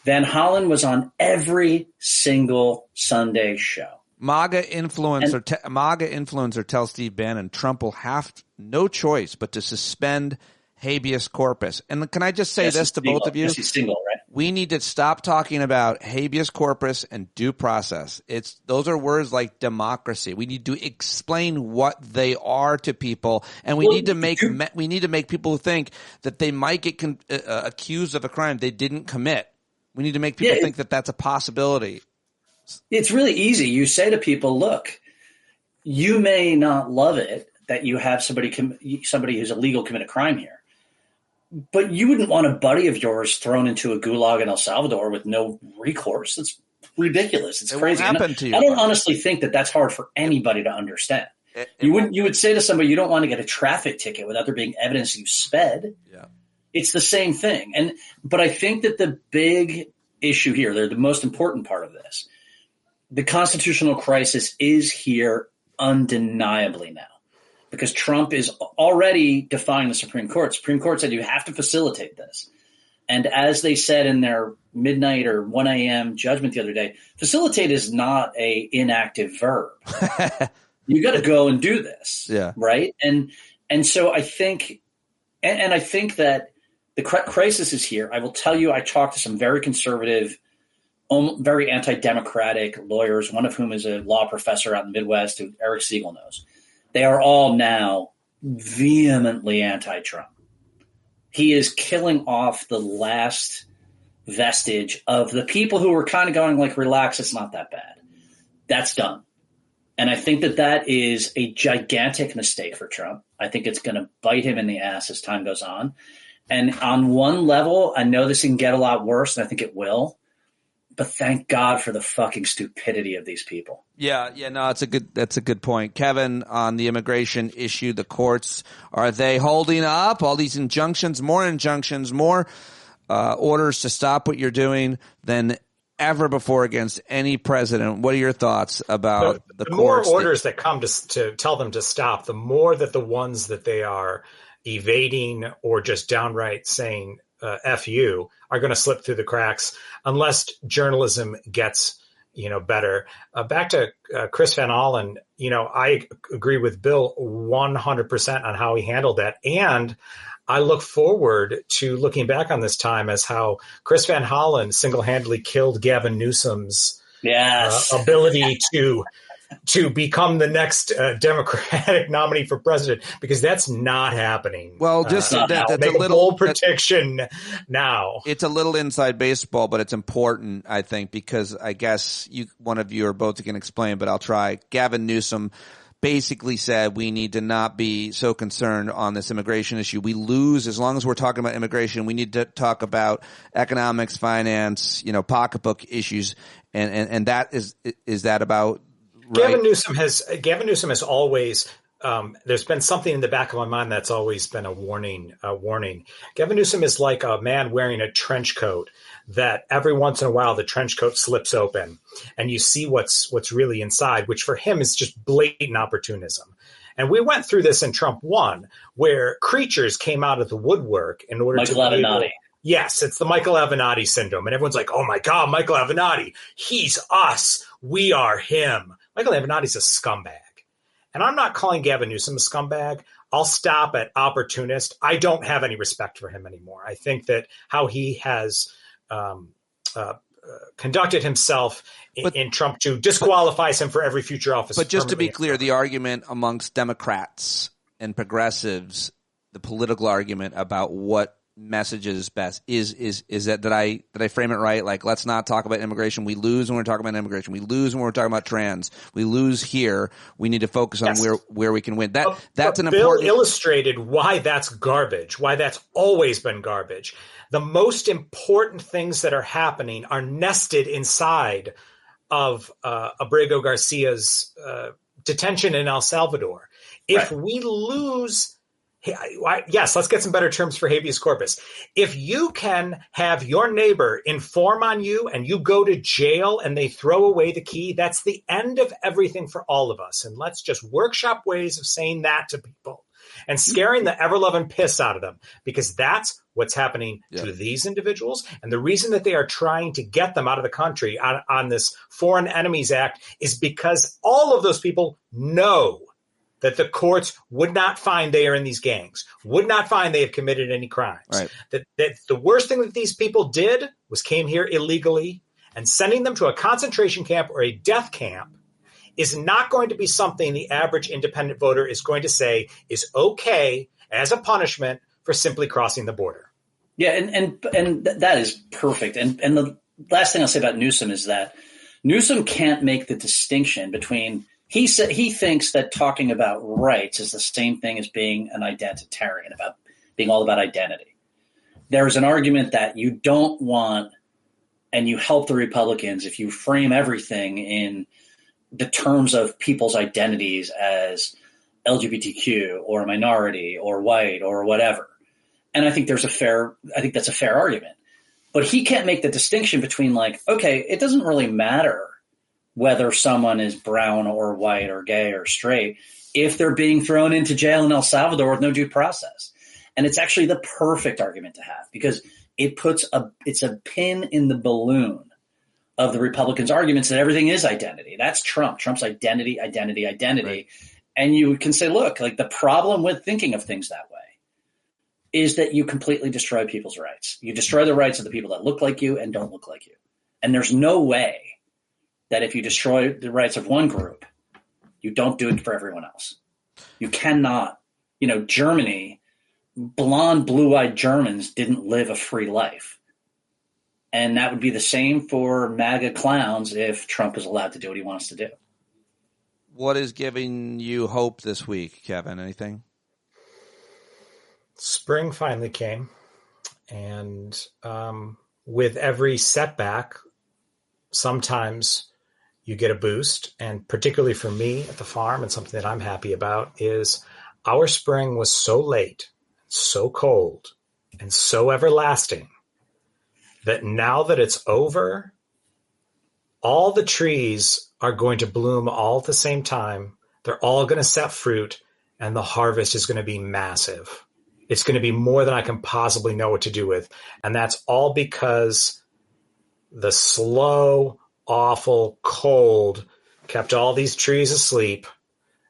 Van Hollen was on every single Sunday show. MAGA influencer tells Steve Bannon Trump will have no choice but to suspend habeas corpus. And can I just say this to both of you? Yes, he's single, right? We need to stop talking about habeas corpus and due process. Those are words like democracy. We need to explain what they are to people, and we need to make people think that they might get accused of a crime they didn't commit. We need to make people think that that's a possibility. It's really easy. You say to people, look, you may not love it that you have somebody who's illegal commit a crime here. But you wouldn't want a buddy of yours thrown into a gulag in El Salvador with no recourse. That's ridiculous. It's crazy. Won't happen to you. I don't honestly think that that's hard for anybody to understand. You would say to somebody, you don't want to get a traffic ticket without there being evidence you sped. Yeah. It's the same thing. But I think that the big issue here, the most important part of this, the constitutional crisis is here undeniably now. Because Trump is already defying the Supreme Court. Supreme Court said you have to facilitate this. And as they said in their midnight or 1 a.m. judgment the other day, facilitate is not a inactive verb. You got to go and do this, right? And so I think, and I think that the crisis is here. I will tell you, I talked to some very conservative, very anti-democratic lawyers, one of whom is a law professor out in the Midwest who Eric Siegel knows. They are all now vehemently anti-Trump. He is killing off the last vestige of the people who were kind of going like, relax, it's not that bad. That's done. And I think that is a gigantic mistake for Trump. I think it's going to bite him in the ass as time goes on. And on one level, I know this can get a lot worse, and I think it will. But thank God for the fucking stupidity of these people. Yeah, no, that's a good point. Kevin, on the immigration issue, the courts, are they holding up all these injunctions, more orders to stop what you're doing than ever before against any president? What are your thoughts about the courts? More orders that come to tell them to stop, the more that the ones that they are evading or just downright saying F you are going to slip through the cracks unless journalism gets, better. Back to Chris Van Hollen, I agree with Bill 100% on how he handled that. And I look forward to looking back on this time as how Chris Van Hollen single-handedly killed Gavin Newsom's ability to become the next Democratic nominee for president, because that's not happening. Well, just that's make a little prediction now. It's a little inside baseball, but it's important, I think, because I guess one of you or both can explain, but I'll try. Gavin Newsom basically said we need to not be so concerned on this immigration issue. We lose as long as we're talking about immigration. We need to talk about economics, finance, pocketbook issues, and that is that about. Right. Gavin Newsom has always, there's been something in the back of my mind that's always been a warning. Gavin Newsom is like a man wearing a trench coat that every once in a while the trench coat slips open and you see what's really inside, which for him is just blatant opportunism. And we went through this in Trump 1, where creatures came out of the woodwork in order to be able. Yes, it's the Michael Avenatti syndrome. And everyone's like, oh my God, Michael Avenatti, he's us. We are him. Michael Avenatti's a scumbag. And I'm not calling Gavin Newsom a scumbag. I'll stop at opportunist. I don't have any respect for him anymore. I think that how he has conducted himself in Trump 2 disqualifies him for every future office. But just to be clear, the argument amongst Democrats and progressives, the political argument about what message is best is that did I frame it right? Like, let's not talk about immigration. We lose when we're talking about immigration. We lose when we're talking about trans. We lose here. We need to focus on where we can win. That's an important. Bill illustrated why that's garbage. Why that's always been garbage. The most important things that are happening are nested inside of Abrego Garcia's detention in El Salvador. If we lose. Yes, let's get some better terms for habeas corpus. If you can have your neighbor inform on you and you go to jail and they throw away the key, that's the end of everything for all of us. And let's just workshop ways of saying that to people and scaring the ever-loving piss out of them, because that's what's happening to these individuals. And the reason that they are trying to get them out of the country on this Foreign Enemies Act is because all of those people know that the courts would not find they are in these gangs, would not find they have committed any crimes. Right. That the worst thing that these people did was came here illegally, and sending them to a concentration camp or a death camp is not going to be something the average independent voter is going to say is okay as a punishment for simply crossing the border. Yeah, and that is perfect. And the last thing I'll say about Newsom is that Newsom can't make the distinction between he thinks that talking about rights is the same thing as being an identitarian, about being all about identity. There's an argument that you don't want, and you help the Republicans if you frame everything in the terms of people's identities as LGBTQ or a minority or white or whatever. And I think that's a fair argument. But he can't make the distinction between, like, okay, it doesn't really matter whether someone is brown or white or gay or straight if they're being thrown into jail in El Salvador with no due process. And it's actually the perfect argument to have, because it's a pin in the balloon of the Republicans' arguments that everything is identity. That's Trump's identity. Right. And you can say, look, like, the problem with thinking of things that way is that you completely destroy people's rights. You destroy the rights of the people that look like you and don't look like you. And there's no way that if you destroy the rights of one group, you don't do it for everyone else. You cannot, Germany, blonde, blue-eyed Germans didn't live a free life. And that would be the same for MAGA clowns if Trump is allowed to do what he wants to do. What is giving you hope this week, Kevin? Anything? Spring finally came. And with every setback, sometimes you get a boost. And particularly for me at the farm, and something that I'm happy about, is our spring was so late, so cold, and so everlasting that now that it's over, all the trees are going to bloom all at the same time. They're all going to set fruit, and the harvest is going to be massive. It's going to be more than I can possibly know what to do with. And that's all because the slow, awful cold kept all these trees asleep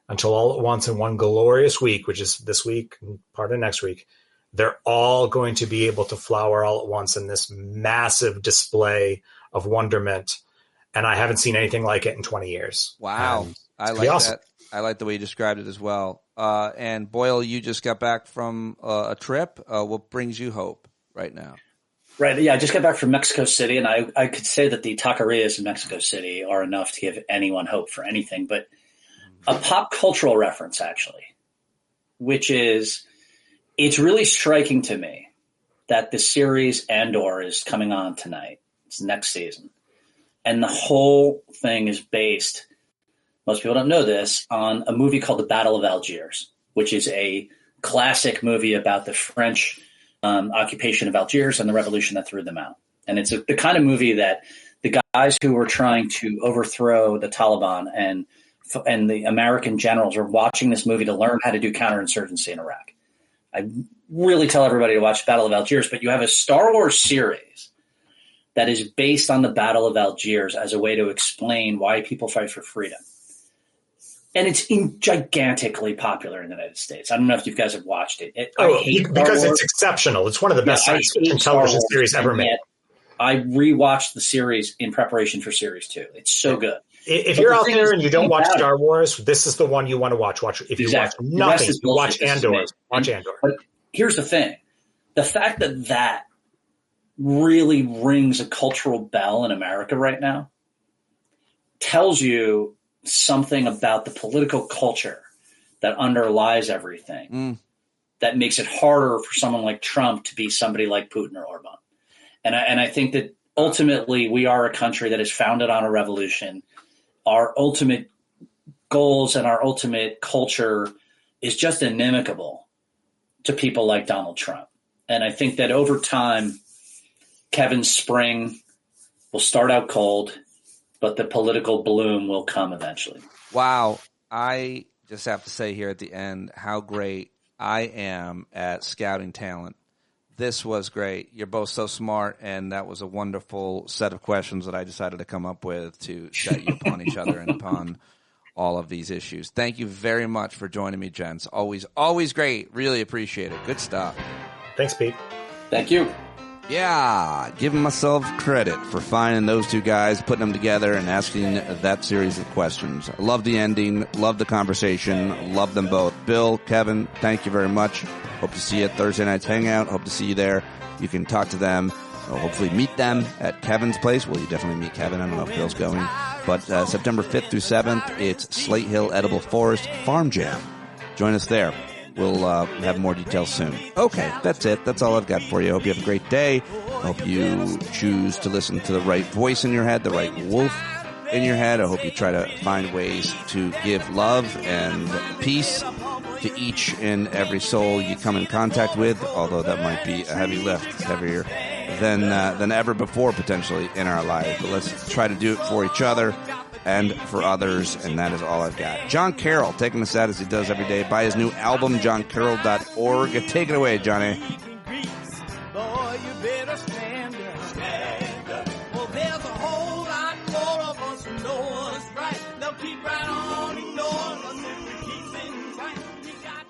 until all at once in one glorious week, which is this week and part of next week, they're all going to be able to flower all at once in this massive display of wonderment. And I haven't seen anything like it in 20 years. Wow. I like that. I like the way you described it as well. And Boyle, you just got back from a trip. What brings you hope right now? Right. Yeah, I just got back from Mexico City, and I could say that the taquerias in Mexico City are enough to give anyone hope for anything. But a pop cultural reference, actually, which is it's really striking to me that the series Andor is coming on tonight. It's next season. And the whole thing is based, most people don't know this, on a movie called The Battle of Algiers, which is a classic movie about the French occupation of Algiers and the revolution that threw them out. And it's the kind of movie that the guys who were trying to overthrow the Taliban and the American generals are watching this movie to learn how to do counterinsurgency in Iraq. I really tell everybody to watch Battle of Algiers, but you have a Star Wars series that is based on the Battle of Algiers as a way to explain why people fight for freedom. And it's gigantically popular in the United States. I don't know if you guys have watched it. Because it's exceptional. It's one of the best science fiction television series ever made. I rewatched the series in preparation for series 2. It's so good. If you're out there and you don't watch Star Wars, this is the one you want to watch. If you watch nothing, you watch Andor. Watch Andor. But here's the thing. The fact that really rings a cultural bell in America right now tells you something about the political culture that underlies everything that makes it harder for someone like Trump to be somebody like Putin or Orban. And I think that ultimately we are a country that is founded on a revolution. Our ultimate goals and our ultimate culture is just inimical to people like Donald Trump. And I think that over time, Kevin's spring will start out cold, but the political bloom will come eventually. Wow. I just have to say here at the end how great I am at scouting talent. This was great. You're both so smart, and that was a wonderful set of questions that I decided to come up with to set you upon each other and upon all of these issues. Thank you very much for joining me, gents. Always great. Really appreciate it. Good stuff. Thanks, Pete. Thank you. Yeah, giving myself credit for finding those two guys, putting them together, and asking that series of questions. I love the ending, love the conversation, love them both. Bill, Kevin, thank you very much. Hope to see you at Thursday night's Hangout. Hope to see you there. You can talk to them, or hopefully meet them at Kevin's place. Well, you definitely meet Kevin. I don't know if Bill's going. But September 5th through 7th, it's Slate Hill Edible Forest Farm Jam. Join us there. We'll have more details soon. Okay, that's it. That's all I've got for you. I hope you have a great day. I hope you choose to listen to the right voice in your head, the right wolf in your head. I hope you try to find ways to give love and peace to each and every soul you come in contact with, although that might be a heavy lift, heavier than ever before potentially in our lives. But let's try to do it for each other and for others, and that is all I've got. Jon Carroll taking us out as he does every day. Buy his new album, JonCarroll.org. Take it away, Johnny. Keep right on ignoring us if we keep things right. We got